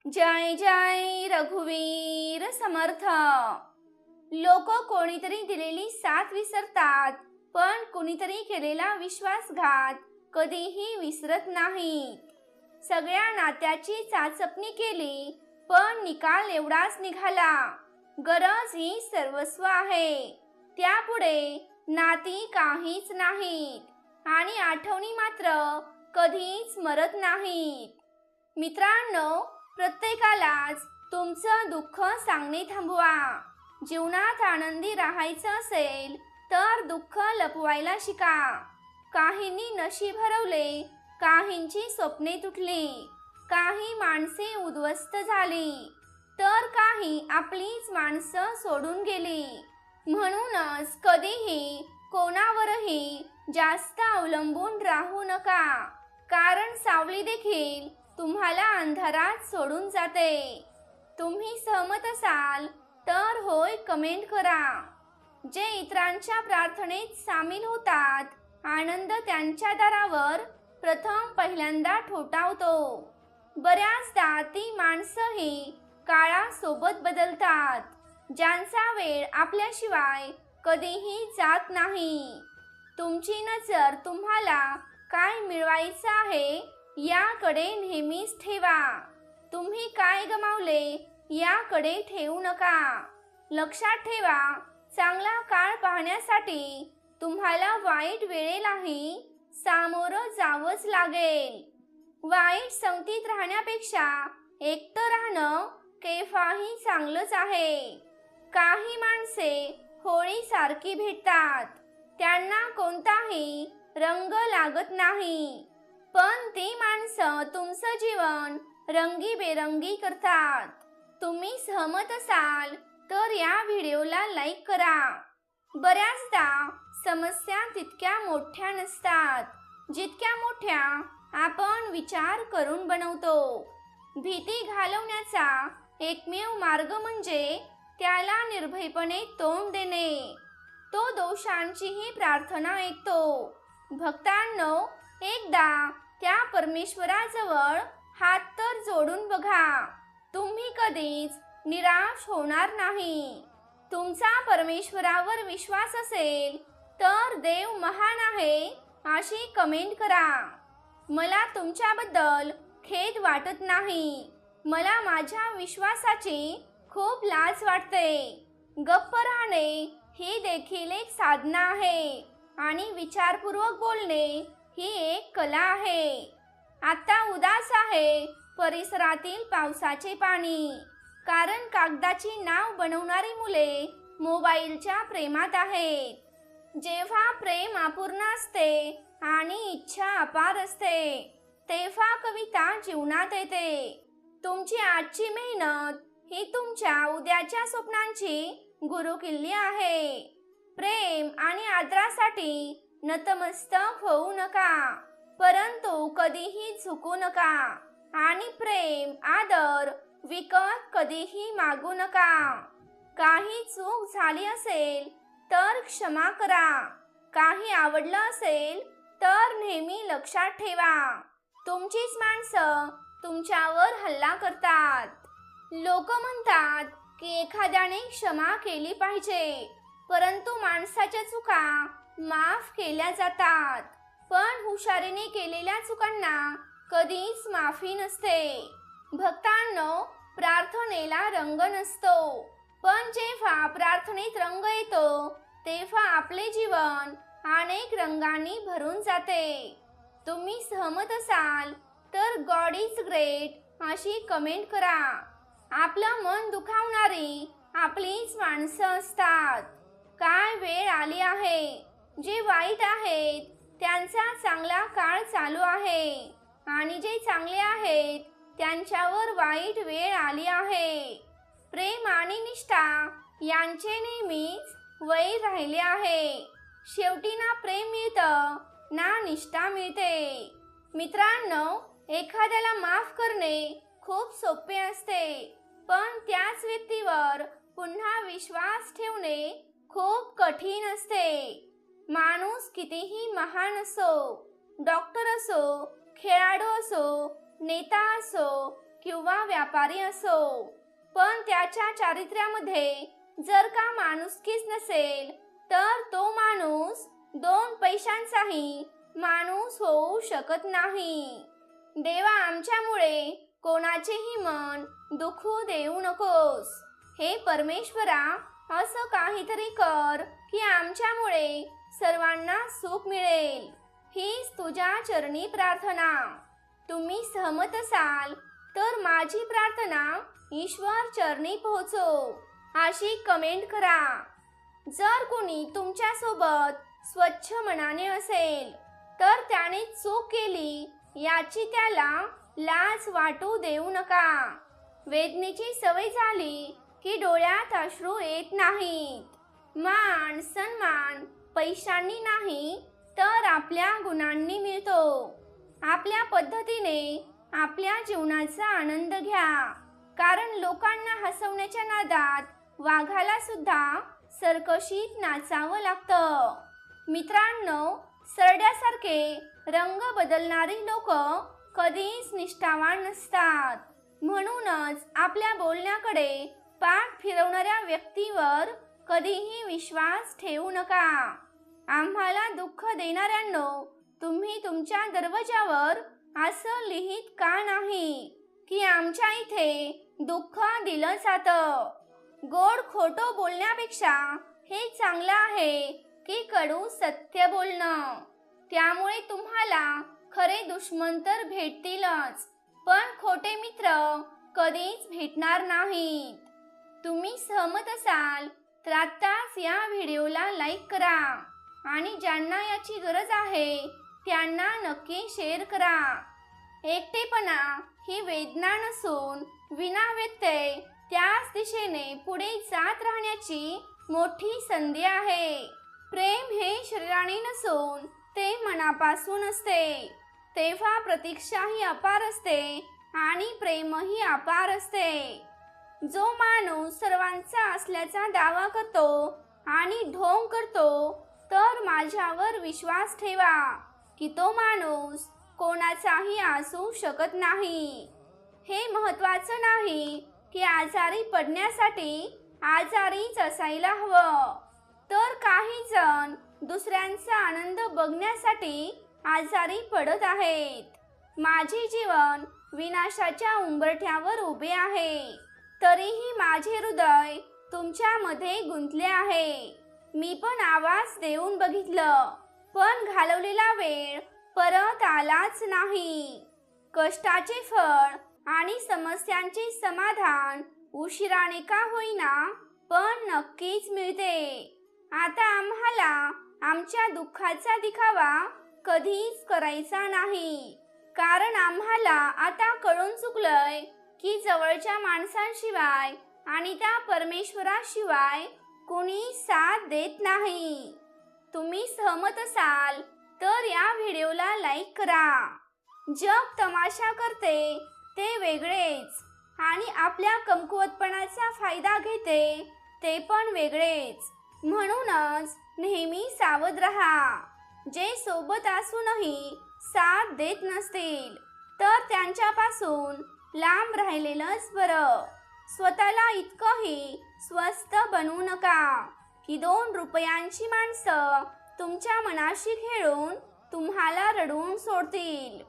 जय जय रघुवीर समर्थ। लोक कोणीतरी दिलेली साथ विसरतात, पण कुणीतरी केलेला विश्वासघात कधीही विसरत नाहीत। सगळ्या नात्याची चाचपणी केली, पण निकाल एवढाच निघाला, गरज ही सर्वस्व आहे, त्यापुढे नाती काहीच नाहीत आणि आठवणी मात्र कधीच मरत नाहीत। मित्रांनो, प्रत्येकालाच तुमचं दुःख सांगणे थांबवा। जीवनात आनंदी राहायचं असेल तर दुःख लपवायला शिका। काहींनी नशीब हरवले, काहींची स्वप्ने तुटली, काही माणसे उद्ध्वस्त झाली, तर काही आपलीच माणसं सोडून गेली। म्हणूनच कधीही कोणावरही जास्त अवलंबून राहू नका, कारण सावली देखील तुम्हाला अंधारात सोडून जाते। तुम्ही सहमत असाल तर होय कमेंट करा। जे इतरांच्या प्रार्थनेत सामील होतात, आनंद त्यांच्या दारावर प्रथम पहिल्यांदा ठोठावतो। बऱ्याचदा ती माणसंही काळासोबत बदलतात, ज्यांचा वेळ आपल्याशिवाय कधीही जात नाही। तुमची नजर तुम्हाला काय मिळवायचं आहे याकडे नेहमीच ठेवा, तुम्ही काय गमावले याकडे ठेवू नका। लक्षात ठेवा, चांगला काळ पाहण्यासाठी तुम्हाला वाईट वेळेलाही सामोरं जावंच लागेल। वाईट संगतीत राहण्यापेक्षा एकटं राहणं केव्हाही चांगलंच आहे। काही माणसे होळीसारखी भेटतात, त्यांना कोणताही रंग लागत नाही, पण ती माणसं तुमचं जीवन रंगीबेरंगी करतात। तुम्ही सहमत असाल तर या व्हिडिओला लाईक करा। बऱ्याचदा समस्या तितक्या मोठ्या नसतात, जितक्या मोठ्या आपण विचार करून बनवतो। भीती घालवण्याचा एकमेव मार्ग म्हणजे त्याला निर्भयपणे तोंड देणे। तो दोषांचीही प्रार्थना ऐकतो। भक्तांनो, एकदा त्या परमेश्वराजवळ हात तर जोडून बघा, तुम्ही कधीच निराश होणार नाही। तुमचा परमेश्वरावर विश्वास असेल तर देव महान आहे अशी कमेंट करा। मला तुमच्याबद्दल खेद वाटत नाही, मला माझ्या विश्वासाची खूप लाज वाटते। गप्प राहणे ही देखील एक साधना आहे आणि विचारपूर्वक बोलणे ही एक कला आहे। आता उदास आहे परिसरातील पावसाचे पाणी, कारण कागदाची नाव बनवणारी मुले मोबाईलच्या प्रेमात आहेत। जेव्हा प्रेम अपूर्ण असते आणि इच्छा अपार असते, तेव्हा कविता जीवनात येते। तुमची आजची मेहनत ही तुमच्या उद्याच्या स्वप्नांची गुरुकिल्ली आहे। प्रेम आणि आदरासाठी नतमस्तक होऊ नका, परंतु कधीही झुकू नका आणि प्रेम आदर विकत कधीही मागू नका। काही चूक झाली असेल तर क्षमा करा, काही आवडलं असेल तर नेहमी लक्षात ठेवा, तुमचीच माणसं तुमच्यावर हल्ला करतात। लोक म्हणतात की एखाद्याने क्षमा केली पाहिजे, परंतु माणसाच्या चुका माफ केल्या जातात, पण हुशारीने केलेल्या चुकांना कधीच माफी नसते। भक्तांनो, प्रार्थनेला रंग नसतो, पण जेव्हा प्रार्थनेत रंग येतो तेव्हा आपले जीवन अनेक रंगांनी भरून जाते। तुम्ही सहमत असाल तर गॉड इज ग्रेट अशी कमेंट करा। आपलं मन दुखावणारी आपलीच माणसं असतात। काय वेळ आली आहे, जे वाईट आहेत त्यांचा चांगला काळ चालू आहे आणि जे चांगले आहेत त्यांच्यावर वाईट वेळ आली आहे। प्रेम आणि निष्ठा यांचे नेहमीच वैर राहिले आहे। शेवटी ना प्रेम मिळतं ना निष्ठा मिळते। मित्रांनो, एखाद्याला माफ करणे खूप सोपे असते, पण त्याच व्यक्तीवर पुन्हा विश्वास ठेवणे खूप कठीण असते। माणूस कितीही महान असो, डॉक्टर असो, खेळाडू असो, नेता असो किंवा व्यापारी असो, पण त्याच्या चारित्र्यामध्ये जर का माणुसकीच नसेल तर तो माणूस 2 पैशांचाही माणूस होऊ शकत नाही. देवा, आमच्यामुळे कोणाचेही मन दुखू देऊ नकोस. हे परमेश्वरा, असं काहीतरी कर की आमच्यामुळे सर्वांना सुख मिळेल. हीच तुझ्या चरणी प्रार्थना. तुम्ही सहमत असाल तर माझी प्रार्थना ईश्वर चरणी पोहोचो अशी कमेंट करा. जर कोणी तुमच्यासोबत स्वच्छ मनाने असेल तर त्याने चूक केली याची त्याला लाज वाटू देऊ नका. वेदनेची सवय झाली की डोळ्यात अश्रू येत नाहीत. मान सन्मान पैशांनी नाही तर आपल्या गुणांनी मिळतो. आपल्या पद्धतीने आपल्या जीवनाचा आनंद घ्या, कारण लोकांना हसवण्याच्या नादात वाघाला सुद्धा सर्कशीत नाचावं लागतं. मित्रांनो, सरड्यासारखे रंग बदलणारी लोक कधीच निष्ठावान नसतात. म्हणूनच आपल्या बोलण्याकडे पाठ फिरवणाऱ्या व्यक्तीवर कधीही विश्वास ठेवू नका. आम्हाला दुःख देणाऱ्यांनो, तुम्ही तुमच्या दरवाजावर असं लिहित का नाही की आमच्या इथे दुःख दिलं जातं? गोड खोटं बोलण्यापेक्षा हे चांगलं आहे की कडू सत्य बोलणं. त्यामुळे तुम्हाला खरे दुश्मन तर भेटतीलच, पण खोटे मित्र कधीच भेटणार नाहीत. तुम्ही सहमत असाल तर आत्ताच या व्हिडिओला लाईक करा आणि ज्यांना याची गरज आहे त्यांना नक्की शेअर करा. एकटेपणा ही वेदना नसून विनाव्यत्यय त्याच दिशेने पुढे जात राहण्याची मोठी संधी आहे. प्रेम हे शरीराने नसून ते मनापासून असते, तेव्हा प्रतीक्षाही अपार असते आणि प्रेमही अपार असते. जो माणूस सर्वांचा असल्याचा दावा करतो आणि ढोंग करतो तर माझ्यावर विश्वास ठेवा की तो माणूस कोणाचाही असू शकत नाही. हे महत्त्वाचं नाही की आजारी पडण्यासाठी आजारीच असायला हवं, तर काही जण दुसऱ्यांचा आनंद बघण्यासाठी आजारी पडत आहेत. माझे जीवन विनाशाच्या उंबरठ्यावर उभे आहे, तरीही माझे हृदय तुमच्यामध्ये गुंतले आहे. मी पण आवाज देऊन बघितलं, पण घालवलेला वेळ परत आलाच नाही. कष्टाचे फळ आणि समस्यांचे समाधान उशिराने का होईना पण नक्कीच मिळते. आता आम्हाला आमच्या दुःखाचा दिखावा कधीच करायचा नाही, कारण आम्हाला आता कळून चुकलंय की जवळच्या माणसांशिवाय आणि त्या परमेश्वराशिवाय कोणी साथ देत नाही. तुम्ही सहमत असाल तर या व्हिडिओला लाईक करा. जग तमाशा करते ते वेगळेच आणि आपल्या कमकुवतपणाचा फायदा घेते ते पण वेगळेच. म्हणूनच नेहमी सावध राहा. जे सोबत असूनही साथ देत नसतील तर त्यांच्यापासून लांब राहिलेलंच बरं. स्वतःला इतकंही स्वस्त बनवू नका की 2 रुपयांची माणसं तुमच्या मनाशी खेळून तुम्हाला रडवून सोडतील.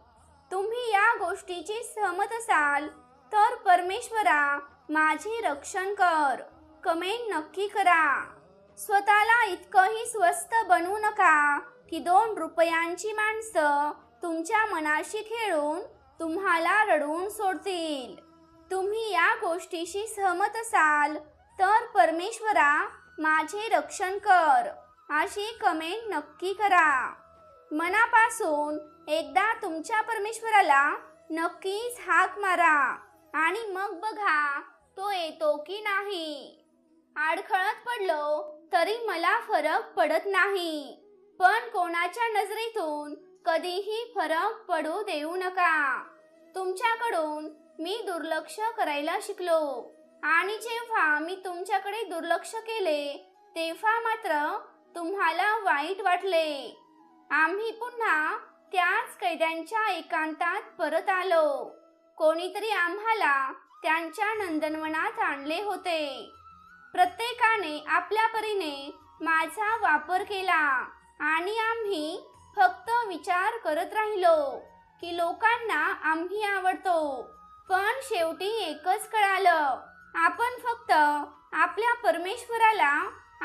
तुम्ही या गोष्टीची सहमत असाल तर परमेश्वरा माझे रक्षण कर कमेंट नक्की करा. स्वतःला इतकंही स्वस्त बनवू नका की 2 रुपयांची माणसं तुमच्या मनाशी खेळून तुम्हाला रडवून सोडतील. तुम्ही या गोष्टीशी सहमत असाल तर परमेश्वरा माझे रक्षण कर अशी कमेंट नक्की करा. मनापासून एकदा तुमच्या परमेश्वराला नक्कीच हाक मारा आणि मग बघा तो येतो की नाही. अडखळत पडलो तरी मला फरक पडत नाही, पण कोणाच्या नजरेतून कधीही फरक पडू देऊ नका. तुमच्याकडून मी दुर्लक्ष करायला शिकलो आणि जेव्हा मी तुमच्याकडे दुर्लक्ष केले तेव्हा मात्र तुम्हाला वाईट वाटले. आम्ही पुन्हा त्याच कैद्यांच्या एकांतात परत आलो. कोणीतरी आम्हाला त्यांच्या नंदनवनात आणले होते. प्रत्येकाने आपल्या परीने माझा वापर केला आणि आम्ही फक्त विचार करत राहिलो की लोकांना आम्ही आवडतो. पण शेवटी एकच कळालं, आपण फक्त आपल्या परमेश्वराला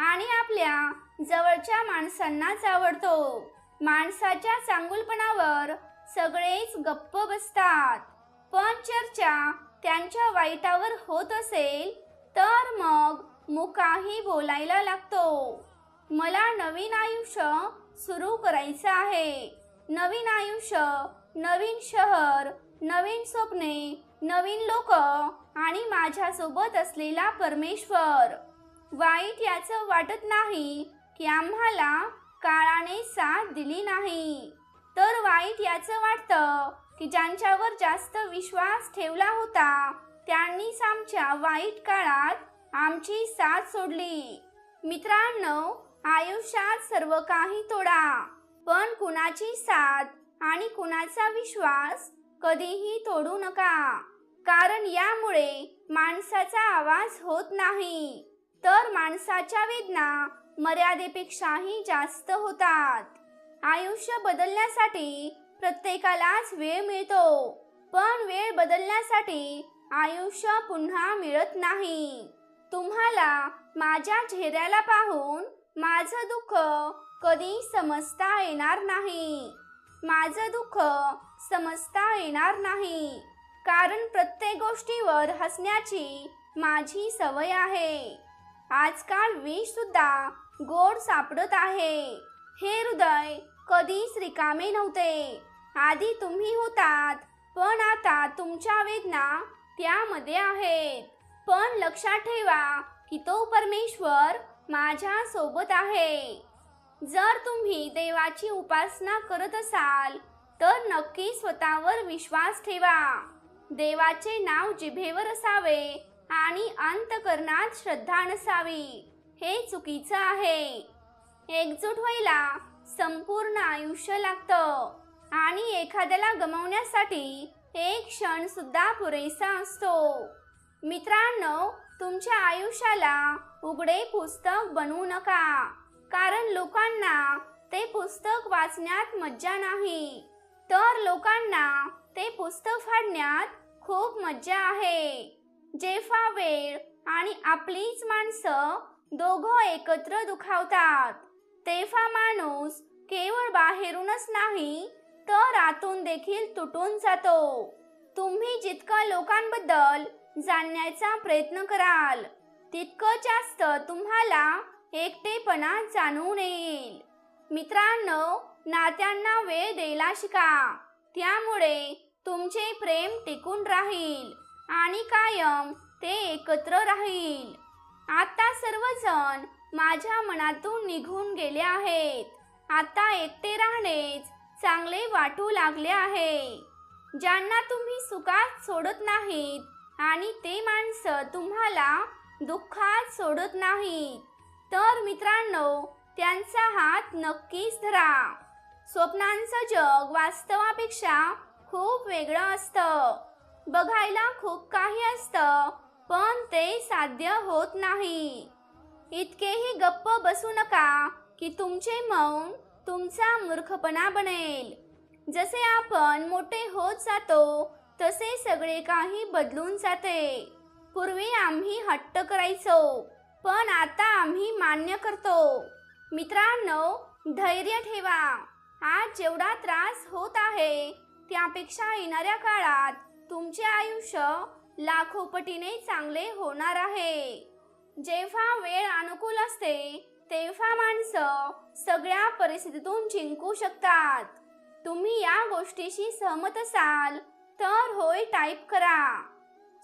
आणि आपल्या जवळच्या माणसांनाच आवडतो. माणसाच्या चांगुलपणावर सगळेच गप्प बसतात, पण चर्चा त्यांच्या वाईटावर होत असेल तर मग मुकाही बोलायला लागतो. मला नवीन आयुष्य सुरू करायचं आहे. नवीन आयुष्य, नवीन शहर, नवीन स्वप्ने, नवीन लोक आणि माझ्यासोबत असलेला परमेश्वर. वाईट याचं वाटत नाही की आम्हाला काळाने साथ दिली नाही, तर वाईट याचं वाटतं की ज्यांच्यावर जास्त विश्वास ठेवला होता त्यांनीच आमच्या वाईट काळात आमची साथ सोडली. मित्रांनो, आयुष्यात सर्व काही तोडा, पण कुणाची साथ आणि कुणाचा विश्वास कधीही तोडू नका. कारण यामुळे माणसाचा आवाज होत नाही, तर माणसाच्या वेदना मर्यादेपेक्षाही जास्त होतात. आयुष्य बदलण्यासाठी प्रत्येकालाच वेळ मिळतो, पण वेळ बदलण्यासाठी आयुष्य पुन्हा मिळत नाही. तुम्हाला माझ्या चेहऱ्याला पाहून माझं दुःख कधी समजता येणार नाही. माझं दुःख समजता येणार नाही, कारण प्रत्येक गोष्टीवर हसण्याची माझी सवय आहे. आजकाल विष सुद्धा गोड सापडत आहे. हे हृदय कधीच रिकामे नव्हते. आधी तुम्ही होतात, पण आता तुमच्या वेदना त्यामध्ये आहेत. पण लक्षात ठेवा की तो परमेश्वर माझ्या सोबत आहे. जर तुम्ही देवाची उपासना करत असाल तर नक्की स्वतःवर विश्वास ठेवा. देवाचे नाव जिभेवर असावे आणि अंतःकरणात श्रद्धा नसावी, हे चुकीचं आहे. एकजूट व्हायला संपूर्ण आयुष्य लागतं आणि एखाद्याला गमावण्यासाठी एक क्षण सुद्धा पुरेसा असतो. मित्रांनो, तुमच्या आयुष्याला उघडे पुस्तक बनवू नका, कारण लोकांना ते पुस्तक वाचण्यात मज्जा नाही, तर लोकांना ते पुस्तक फाडण्यात खूप मज्जा आहे. जेव्हा वेळ आणि आपलीच माणसं दोघं एकत्र दुखावतात, तेव्हा माणूस केवळ बाहेरूनच नाही तर आतून देखील तुटून जातो. तुम्ही जितकं लोकांबद्दल जाणण्याचा प्रयत्न कराल, तितकं जास्त तुम्हाला एकटेपणा जाणून येईल. मित्रांनो, नात्यांना वेळ द्यायला शिका, त्यामुळे तुमचे प्रेम टिकून राहील आणि कायम ते एकत्र राहील. आता सर्वजण माझ्या मनातून निघून गेले आहेत. आता एकटे राहणेच चांगले वाटू लागले आहे. ज्यांना तुम्ही सुखात सोडत नाहीत आणि ते माणसं तुम्हाला दुःखात सोडत नाहीत, तर मित्रांनो, त्यांचा हात नक्कीच धरा. स्वप्नांचं जग वास्तवापेक्षा खूप वेगळं असतं. बघायला खूप काही असतं, पण ते साध्य होत नाही. इतकेही गप्प बसू नका की तुमचे मौन तुमचा मूर्खपणा बनेल. जसे आपण मोठे होत जातो तसे सगळे काही बदलून जाते. पूर्वी आम्ही हट्ट करायचो, पण आता आम्ही मान्य करतो. मित्रांनो, धैर्य ठेवा. आज जेवढा त्रास होत आहे त्यापेक्षा येणाऱ्या काळात तुमचे आयुष्य लाखोपटीने चांगले होणार आहे. जेव्हा वेळ अनुकूल असते तेव्हा माणसं सगळ्या परिस्थितीतून जिंकू शकतात. तुम्ही या गोष्टीशी सहमत असाल तर होय टाईप करा.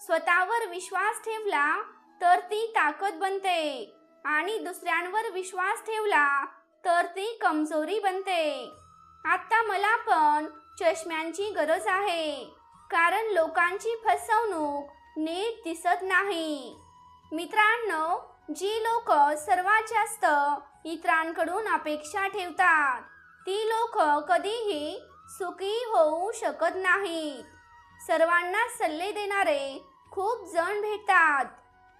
स्वतःवर विश्वास ठेवला तर ती ताकद बनते आणि दुसऱ्यांवर विश्वास ठेवला तर ती कमजोरी बनते. आता मला पण चष्म्यांची गरज आहे, कारण लोकांची फसवणूक नीट दिसत नाही. मित्रांनो, जी लोक सर्वात जास्त इतरांकडून अपेक्षा ठेवतात ती लोक कधीही सुखी होऊ शकत नाहीत. सर्वांना सल्ले देणारे खूप जण भेटतात,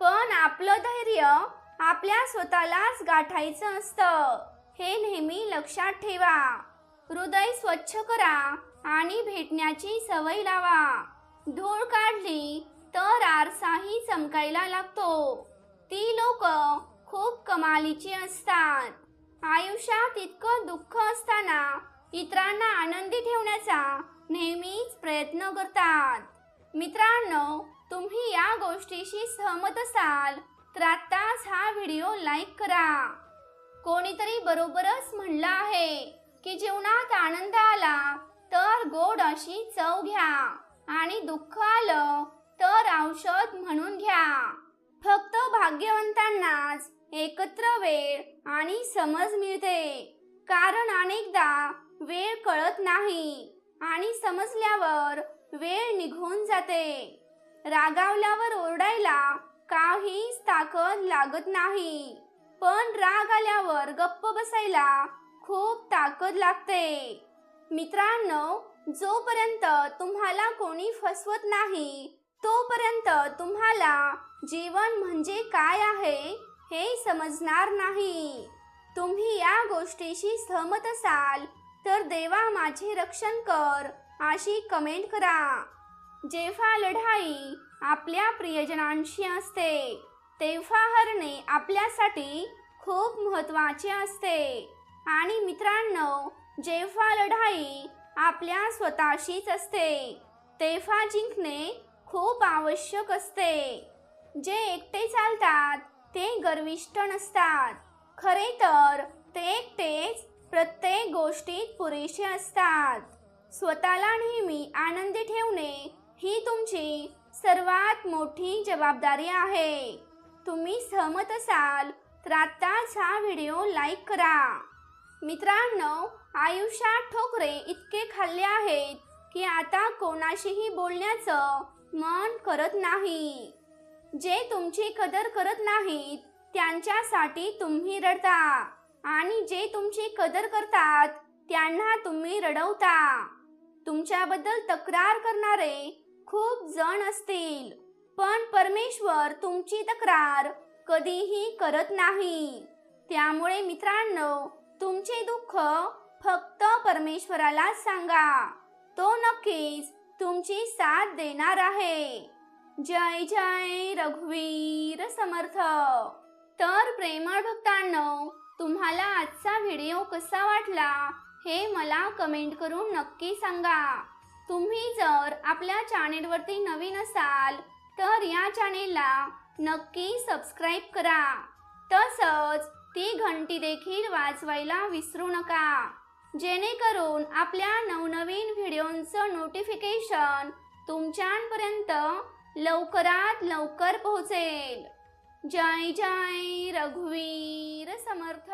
पण आपलं धैर्य आपल्या स्वतःलाच गाठायचं असतं, हे नेहमी लक्षात ठेवा. हृदय स्वच्छ करा आणि भेटण्याची सवय लावा. धूळ काढली तर आरसाही चमकायला लागतो. ती लोक खूप कमालीची असतात. आयुष्यात इतकं दुःख असताना इतरांना आनंदी ठेवण्याचा नेहमीच प्रयत्न करतात. मित्रांनो, तुम्ही या गोष्टीशी सहमत असाल तर आत्ताच हा व्हिडिओ लाईक करा. कोणीतरी बरोबरच म्हणलं आहे की जीवनात आनंद आला तर गोड अशी चव घ्या आणि दुःख आलं तर औषध म्हणून घ्या. फक्त भाग्यवंतांनाच एकत्र वेळ आणि समज मिळते, कारण अनेकदा वेळ कळत नाही आणि समजल्यावर वेळ निघून जाते. रागावल्यावर ओरडायला काहीच ताकद लागत नाही, पण राग आल्यावर गप्प बसायला खूप ताकद लागते. मित्रांनो, जोपर्यंत तुम्हाला कोणी फसवत नाही तोपर्यंत तुम्हाला जीवन म्हणजे काय आहे हे समजणार नाही. तुम्ही या गोष्टीशी सहमत असाल तर देवा माझे रक्षण कर अशी कमेंट करा. जेव्हा लढाई आपल्या प्रियजनांशी असते तेव्हा हरणे आपल्यासाठी खूप महत्त्वाचे असते. आणि मित्रांनो, जेव्हा लढाई आपल्या स्वतःशीच असते तेव्हा जिंकणे खूप आवश्यक असते. जे एकटे चालतात ते गर्विष्ठ नसतात, खरे तर ते एकटेच प्रत्येक गोष्टीत पुरेसे असतात. स्वतःला नेहमी आनंदी ठेवणे ही तुमची सर्वात मोठी जबाबदारी आहे. तुम्ही सहमत असाल तर आत्ताच हा व्हिडिओ लाईक करा. मित्रांनो, आयुष्यात ठोकरे इतके खाल्ले आहेत की आता कोणाशीही बोलण्याचं मन करत नाही. जे तुमची कदर करत नाहीत त्यांच्यासाठी तुम्ही रडता आणि जे तुमची कदर करतात त्यांना तुम्ही रडवता. तुमच्याबद्दल तक्रार करणारे खूप जण असतील, पण परमेश्वर तुमची तक्रार कधीही करत नाही. त्यामुळे मित्रांनो, तुमचे दुःख फक्त परमेश्वरालाच सांगा, तो नक्कीच तुमची साथ देणार आहे. जय जय रघुवीर समर्थ. तर प्रेमळ भक्तांनो, तुम्हाला आजचा व्हिडिओ कसा वाटला हे मला कमेंट करून नक्की सांगा. तुम्ही जर आपल्या चॅनेलवरती नवीन असाल तर या चॅनेलला नक्की सबस्क्राईब करा. तसंच ती घंटी देखील वाजवायला विसरू नका, जेणेकरून आपल्या नवनवीन व्हिडिओंचं नोटिफिकेशन तुमच्यापर्यंत लवकरात लवकर पोहोचेल. जय जय रघुवीर समर्थ.